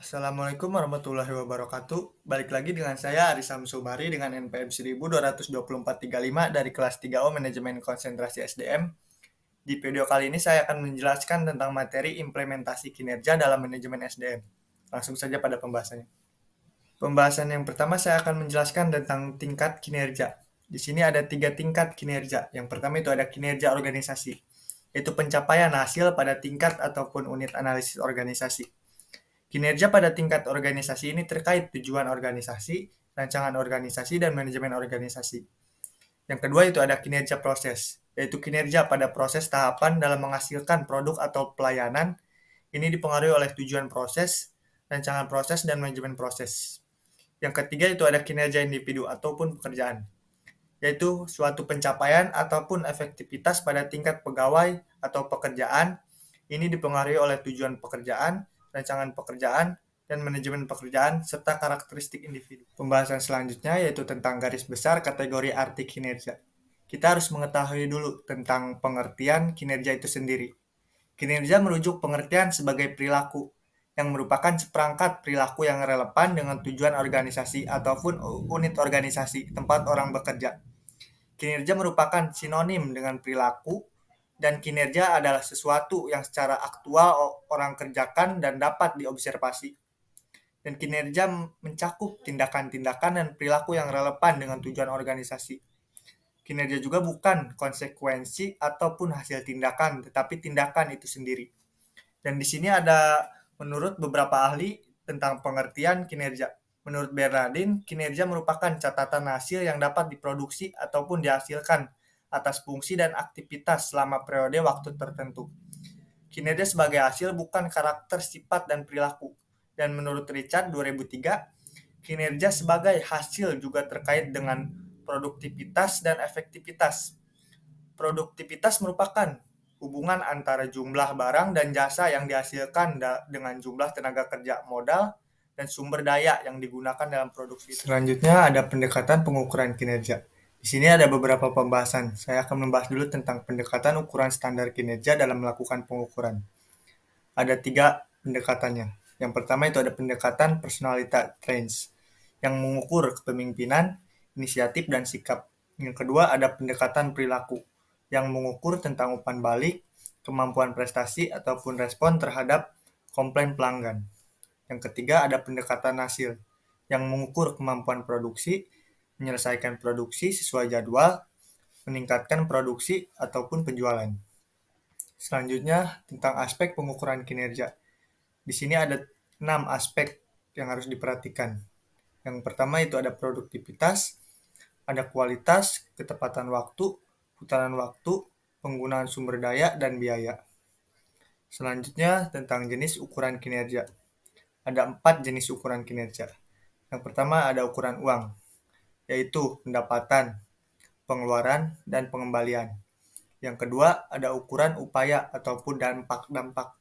Assalamualaikum warahmatullahi wabarakatuh. Balik lagi dengan saya Aris Samsumari dengan NPM 1222435 dari kelas 3O Manajemen Konsentrasi SDM. Di video kali ini saya akan menjelaskan tentang materi implementasi kinerja dalam manajemen SDM. Langsung saja pada pembahasannya. Pembahasan yang pertama saya akan menjelaskan tentang tingkat kinerja. Di sini ada 3 tingkat kinerja. Yang pertama itu ada kinerja organisasi, yaitu pencapaian hasil pada tingkat ataupun unit analisis organisasi. Kinerja pada tingkat organisasi ini terkait tujuan organisasi, rancangan organisasi, dan manajemen organisasi. Yang kedua itu ada kinerja proses, yaitu kinerja pada proses tahapan dalam menghasilkan produk atau pelayanan. Ini dipengaruhi oleh tujuan proses, rancangan proses, dan manajemen proses. Yang ketiga itu ada kinerja individu ataupun pekerjaan, yaitu suatu pencapaian ataupun efektivitas pada tingkat pegawai atau pekerjaan. Ini dipengaruhi oleh tujuan pekerjaan, rancangan pekerjaan, dan manajemen pekerjaan, serta karakteristik individu. Pembahasan selanjutnya yaitu tentang garis besar kategori arti kinerja. Kita harus mengetahui dulu tentang pengertian kinerja itu sendiri. Kinerja merujuk pengertian sebagai perilaku, yang merupakan seperangkat perilaku yang relevan dengan tujuan organisasi ataupun unit organisasi tempat orang bekerja. Kinerja merupakan sinonim dengan perilaku, dan kinerja adalah sesuatu yang secara aktual orang kerjakan dan dapat diobservasi. Dan kinerja mencakup tindakan-tindakan dan perilaku yang relevan dengan tujuan organisasi. Kinerja juga bukan konsekuensi ataupun hasil tindakan, tetapi tindakan itu sendiri. Dan di sini ada menurut beberapa ahli tentang pengertian kinerja. Menurut Bernardin, kinerja merupakan catatan hasil yang dapat diproduksi ataupun dihasilkan atas fungsi dan aktivitas selama periode waktu tertentu. Kinerja sebagai hasil bukan karakter, sifat, dan perilaku. Dan menurut Richard 2003, kinerja sebagai hasil juga terkait dengan produktivitas dan efektivitas. Produktivitas merupakan hubungan antara jumlah barang dan jasa yang dihasilkan dengan jumlah tenaga kerja modal dan sumber daya yang digunakan dalam produksi. Selanjutnya ada pendekatan pengukuran kinerja. Di sini ada beberapa pembahasan. Saya akan membahas dulu tentang pendekatan ukuran standar kinerja dalam melakukan pengukuran. Ada 3 pendekatannya. Yang pertama itu ada pendekatan personality traits yang mengukur kepemimpinan, inisiatif, dan sikap. Yang kedua ada pendekatan perilaku yang mengukur tentang umpan balik, kemampuan prestasi, ataupun respon terhadap komplain pelanggan. Yang ketiga ada pendekatan hasil yang mengukur kemampuan produksi, menyelesaikan produksi sesuai jadwal, meningkatkan produksi ataupun penjualan. Selanjutnya tentang aspek pengukuran kinerja. Di sini ada 6 aspek yang harus diperhatikan. Yang pertama itu ada produktivitas, ada kualitas, ketepatan waktu, putaran waktu, penggunaan sumber daya, dan biaya. Selanjutnya tentang jenis ukuran kinerja. Ada 4 jenis ukuran kinerja. Yang pertama ada ukuran uang, yaitu pendapatan, pengeluaran, dan pengembalian. Yang kedua ada ukuran upaya ataupun dampak-dampak,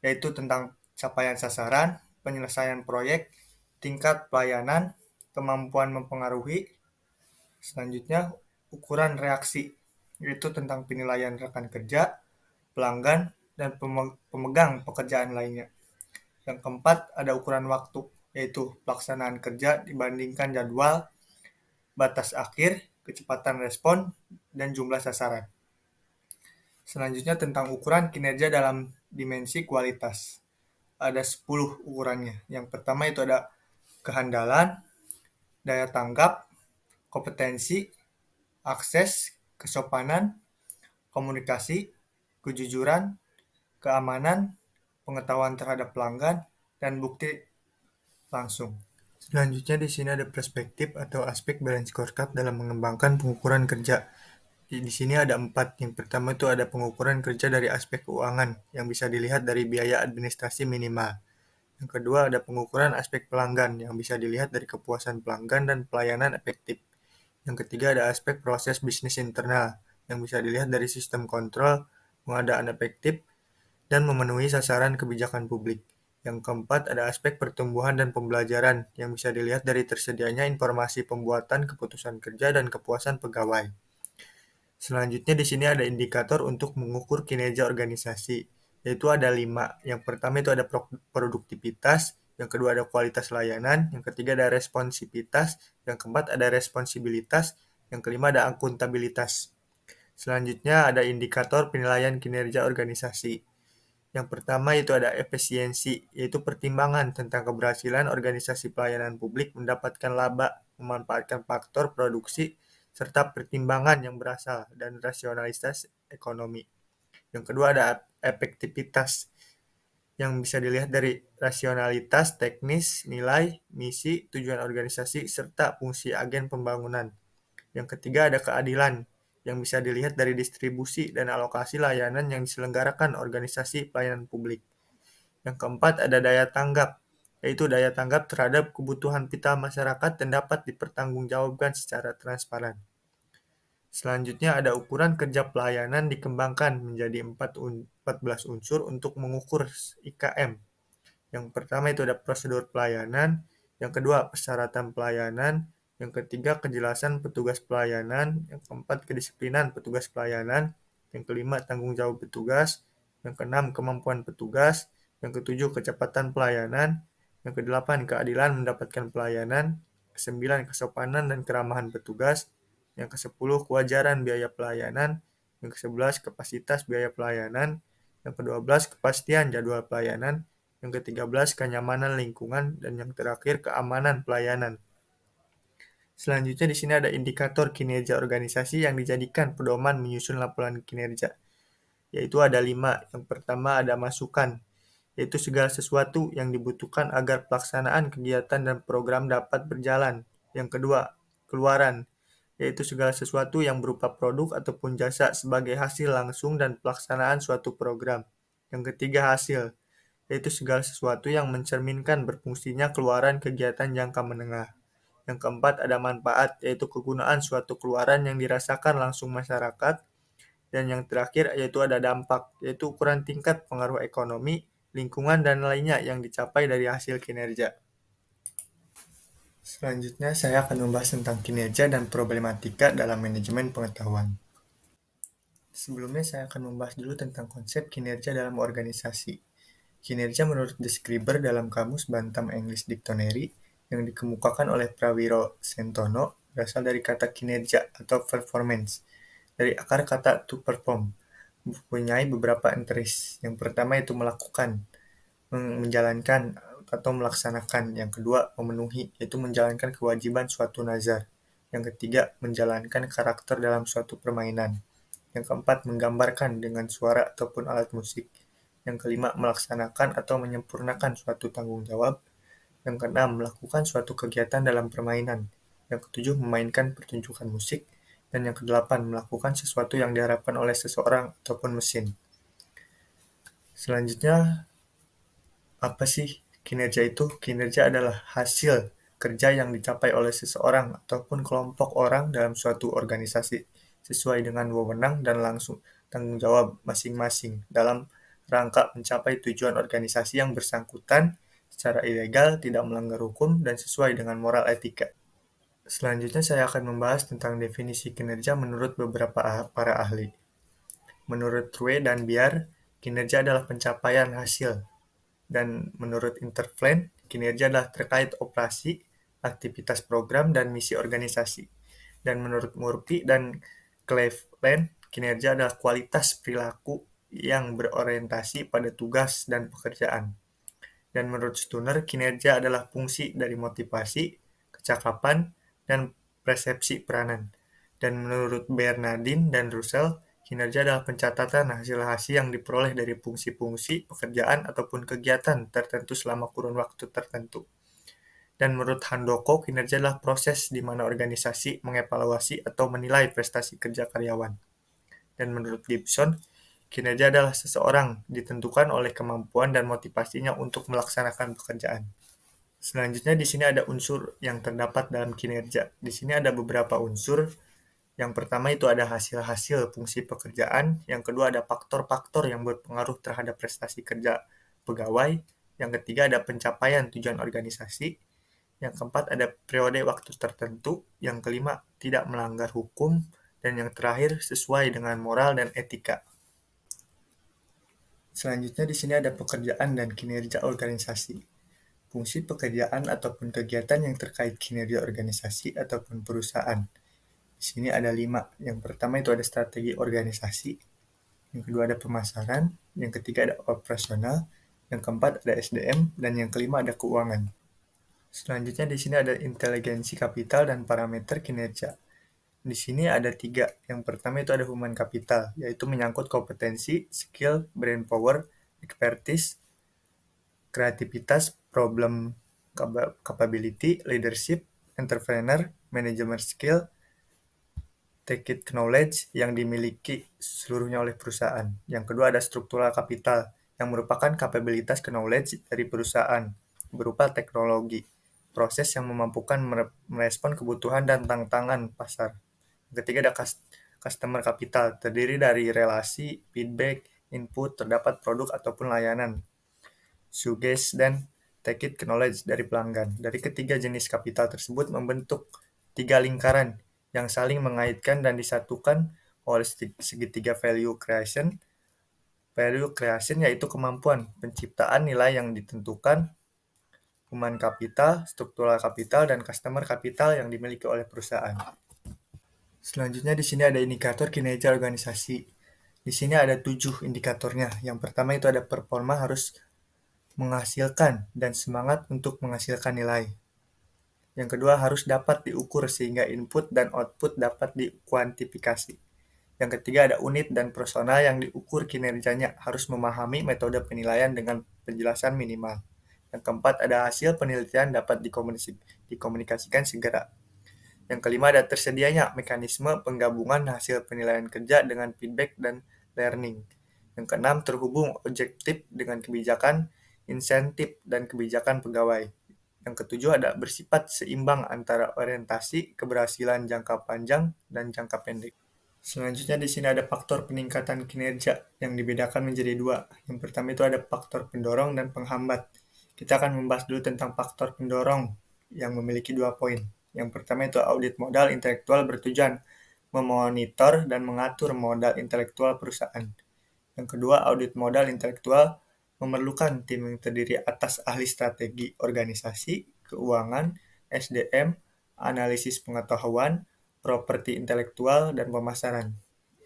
yaitu tentang capaian sasaran, penyelesaian proyek, tingkat pelayanan, kemampuan mempengaruhi. Selanjutnya ukuran reaksi, yaitu tentang penilaian rekan kerja, pelanggan, dan pemegang pekerjaan lainnya. Yang keempat ada ukuran waktu, yaitu pelaksanaan kerja dibandingkan jadwal, batas akhir, kecepatan respon, dan jumlah sasaran. Selanjutnya tentang ukuran kinerja dalam dimensi kualitas. Ada 10 ukurannya. Yang pertama itu ada kehandalan, daya tanggap, kompetensi, akses, kesopanan, komunikasi, kejujuran, keamanan, pengetahuan terhadap pelanggan, dan bukti langsung. Selanjutnya di sini ada perspektif atau aspek balance scorecard dalam mengembangkan pengukuran kerja. Di sini ada 4. Yang pertama itu ada pengukuran kerja dari aspek keuangan yang bisa dilihat dari biaya administrasi minimal. Yang kedua ada pengukuran aspek pelanggan yang bisa dilihat dari kepuasan pelanggan dan pelayanan efektif. Yang ketiga ada aspek proses bisnis internal yang bisa dilihat dari sistem kontrol, pengadaan efektif, dan memenuhi sasaran kebijakan publik. Yang keempat ada aspek pertumbuhan dan pembelajaran yang bisa dilihat dari tersedianya informasi pembuatan keputusan kerja dan kepuasan pegawai. Selanjutnya di sini ada indikator untuk mengukur kinerja organisasi, yaitu ada 5. Yang pertama itu ada produktivitas, yang kedua ada kualitas layanan, yang ketiga ada responsivitas, yang keempat ada responsibilitas, yang kelima ada akuntabilitas. Selanjutnya ada indikator penilaian kinerja organisasi. Yang pertama itu ada efisiensi, yaitu pertimbangan tentang keberhasilan organisasi pelayanan publik mendapatkan laba, memanfaatkan faktor produksi, serta pertimbangan yang berasal dan rasionalitas ekonomi. Yang kedua ada efektivitas, yang bisa dilihat dari rasionalitas, teknis, nilai, misi, tujuan organisasi, serta fungsi agen pembangunan. Yang ketiga ada keadilan, yang bisa dilihat dari distribusi dan alokasi layanan yang diselenggarakan organisasi pelayanan publik. Yang keempat ada daya tanggap, yaitu daya tanggap terhadap kebutuhan vital masyarakat dan dapat dipertanggungjawabkan secara transparan. Selanjutnya ada ukuran kerja pelayanan dikembangkan menjadi 14 unsur untuk mengukur IKM. Yang pertama itu ada prosedur pelayanan, yang kedua persyaratan pelayanan, yang ketiga kejelasan petugas pelayanan, yang keempat kedisiplinan petugas pelayanan, yang kelima tanggung jawab petugas, yang keenam kemampuan petugas, yang ketujuh kecepatan pelayanan, yang kedelapan keadilan mendapatkan pelayanan, kesembilan kesopanan dan keramahan petugas, yang kesepuluh kewajaran biaya pelayanan, yang kesebelas kapasitas biaya pelayanan, yang kedua belas kepastian jadwal pelayanan, yang ke-13 kenyamanan lingkungan, dan yang terakhir keamanan pelayanan. Selanjutnya di sini ada indikator kinerja organisasi yang dijadikan pedoman menyusun laporan kinerja, yaitu ada 5. Yang pertama ada masukan, yaitu segala sesuatu yang dibutuhkan agar pelaksanaan kegiatan dan program dapat berjalan. Yang kedua, keluaran, yaitu segala sesuatu yang berupa produk ataupun jasa sebagai hasil langsung dan pelaksanaan suatu program. Yang ketiga, hasil, yaitu segala sesuatu yang mencerminkan berfungsinya keluaran kegiatan jangka menengah. Yang keempat ada manfaat, yaitu kegunaan suatu keluaran yang dirasakan langsung masyarakat. Dan yang terakhir yaitu ada dampak, yaitu ukuran tingkat pengaruh ekonomi, lingkungan, dan lainnya yang dicapai dari hasil kinerja. Selanjutnya saya akan membahas tentang kinerja dan problematika dalam manajemen pengetahuan. Sebelumnya saya akan membahas dulu tentang konsep kinerja dalam organisasi. Kinerja menurut Describer dalam Kamus Bantam English Dictionary yang dikemukakan oleh Prawiro Sentono berasal dari kata kinerja atau performance, dari akar kata to perform, mempunyai beberapa enteris. Yang pertama itu melakukan, menjalankan atau melaksanakan. Yang kedua memenuhi, yaitu menjalankan kewajiban suatu nazar. Yang ketiga menjalankan karakter dalam suatu permainan. Yang keempat menggambarkan dengan suara ataupun alat musik. Yang kelima melaksanakan atau menyempurnakan suatu tanggung jawab. Yang keenam melakukan suatu kegiatan dalam permainan. Yang ketujuh memainkan pertunjukan musik. Dan yang kedelapan melakukan sesuatu yang diharapkan oleh seseorang ataupun mesin. Selanjutnya, apa sih kinerja itu? Kinerja adalah hasil kerja yang dicapai oleh seseorang ataupun kelompok orang dalam suatu organisasi sesuai dengan wewenang dan langsung tanggung jawab masing-masing dalam rangka mencapai tujuan organisasi yang bersangkutan secara ilegal, tidak melanggar hukum, dan sesuai dengan moral etika. Selanjutnya saya akan membahas tentang definisi kinerja menurut beberapa para ahli. Menurut Rue dan Biar, kinerja adalah pencapaian hasil. Dan menurut Interplan, kinerja adalah terkait operasi, aktivitas program, dan misi organisasi. Dan menurut Murphy dan Cleveland, kinerja adalah kualitas perilaku yang berorientasi pada tugas dan pekerjaan. Dan menurut Stunner, kinerja adalah fungsi dari motivasi, kecakapan, dan persepsi peranan. Dan menurut Bernardin dan Russell, kinerja adalah pencatatan hasil-hasil yang diperoleh dari fungsi-fungsi, pekerjaan, ataupun kegiatan tertentu selama kurun waktu tertentu. Dan menurut Handoko, kinerja adalah proses di mana organisasi mengevaluasi atau menilai prestasi kerja karyawan. Dan menurut Gibson, kinerja adalah seseorang ditentukan oleh kemampuan dan motivasinya untuk melaksanakan pekerjaan. Selanjutnya di sini ada unsur yang terdapat dalam kinerja. Di sini ada beberapa unsur. Yang pertama itu ada hasil-hasil fungsi pekerjaan, yang kedua ada faktor-faktor yang berpengaruh terhadap prestasi kerja pegawai, yang ketiga ada pencapaian tujuan organisasi, yang keempat ada periode waktu tertentu, yang kelima tidak melanggar hukum, dan yang terakhir sesuai dengan moral dan etika. Selanjutnya di sini ada pekerjaan dan kinerja organisasi. Fungsi pekerjaan ataupun kegiatan yang terkait kinerja organisasi ataupun perusahaan. Di sini ada 5. Yang pertama itu ada strategi organisasi, yang kedua ada pemasaran, yang ketiga ada operasional, yang keempat ada SDM, dan yang kelima ada keuangan. Selanjutnya di sini ada inteligensi kapital dan parameter kinerja. Di sini ada 3. Yang pertama itu ada human capital, yaitu menyangkut kompetensi, skill, brain power, expertise, kreativitas, problem capability, leadership, entrepreneur, management skill, take knowledge yang dimiliki seluruhnya oleh perusahaan. Yang kedua ada struktural kapital, yang merupakan kapabilitas knowledge dari perusahaan, berupa teknologi, proses yang memampukan merespon kebutuhan dan tantangan pasar. Yang ketiga ada customer capital, terdiri dari relasi, feedback, input, terdapat produk ataupun layanan, suggest, dan take knowledge dari pelanggan. Dari ketiga jenis kapital tersebut membentuk 3 lingkaran yang saling mengaitkan dan disatukan oleh segitiga value creation. Value creation yaitu kemampuan penciptaan nilai yang ditentukan, human capital, struktural capital, dan customer capital yang dimiliki oleh perusahaan. Selanjutnya di sini ada indikator kinerja organisasi. Di sini ada 7 indikatornya. Yang pertama itu ada performa harus menghasilkan dan semangat untuk menghasilkan nilai. Yang kedua harus dapat diukur sehingga input dan output dapat dikuantifikasi. Yang ketiga ada unit dan personal yang diukur kinerjanya harus memahami metode penilaian dengan penjelasan minimal. Yang keempat ada hasil penelitian dapat dikomunikasikan segera. Yang kelima ada tersedianya mekanisme penggabungan hasil penilaian kerja dengan feedback dan learning. Yang keenam terhubung objektif dengan kebijakan, insentif, dan kebijakan pegawai. Yang ketujuh ada bersifat seimbang antara orientasi, keberhasilan jangka panjang, dan jangka pendek. Selanjutnya di sini ada faktor peningkatan kinerja yang dibedakan menjadi 2. Yang pertama itu ada faktor pendorong dan penghambat. Kita akan membahas dulu tentang faktor pendorong yang memiliki 2 poin. Yang pertama itu audit modal intelektual bertujuan memonitor dan mengatur modal intelektual perusahaan. Yang kedua, audit modal intelektual memerlukan tim yang terdiri atas ahli strategi organisasi, keuangan, SDM, analisis pengetahuan, properti intelektual, dan pemasaran.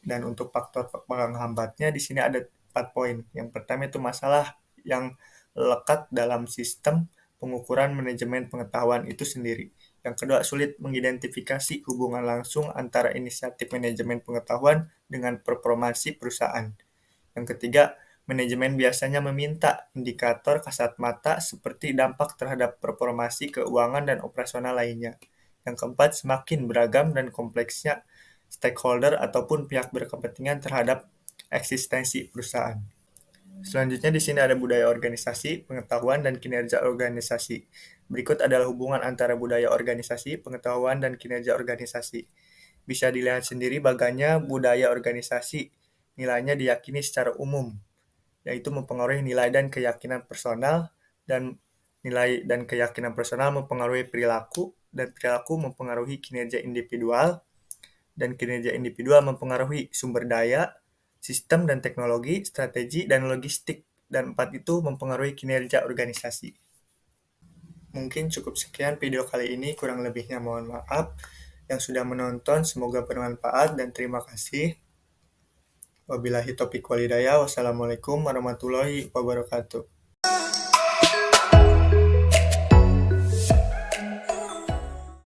Dan untuk faktor penghambatnya di sini ada 4 poin. Yang pertama itu masalah yang lekat dalam sistem pengukuran manajemen pengetahuan itu sendiri. Yang kedua, sulit mengidentifikasi hubungan langsung antara inisiatif manajemen pengetahuan dengan performansi perusahaan. Yang ketiga, manajemen biasanya meminta indikator kasat mata seperti dampak terhadap performansi keuangan dan operasional lainnya. Yang keempat, semakin beragam dan kompleksnya stakeholder ataupun pihak berkepentingan terhadap eksistensi perusahaan. Selanjutnya di sini ada budaya organisasi, pengetahuan, dan kinerja organisasi. Berikut adalah hubungan antara budaya organisasi, pengetahuan, dan kinerja organisasi. Bisa dilihat sendiri baganya budaya organisasi nilainya diyakini secara umum, yaitu mempengaruhi nilai dan keyakinan personal, dan nilai dan keyakinan personal mempengaruhi perilaku, dan perilaku mempengaruhi kinerja individual, dan kinerja individual mempengaruhi sumber daya, sistem dan teknologi, strategi, dan logistik, dan 4 itu mempengaruhi kinerja organisasi. Mungkin cukup sekian video kali ini, kurang lebihnya mohon maaf. Yang sudah menonton semoga bermanfaat dan terima kasih. Wabillahi taufiq walhidayah. Wassalamualaikum warahmatullahi wabarakatuh.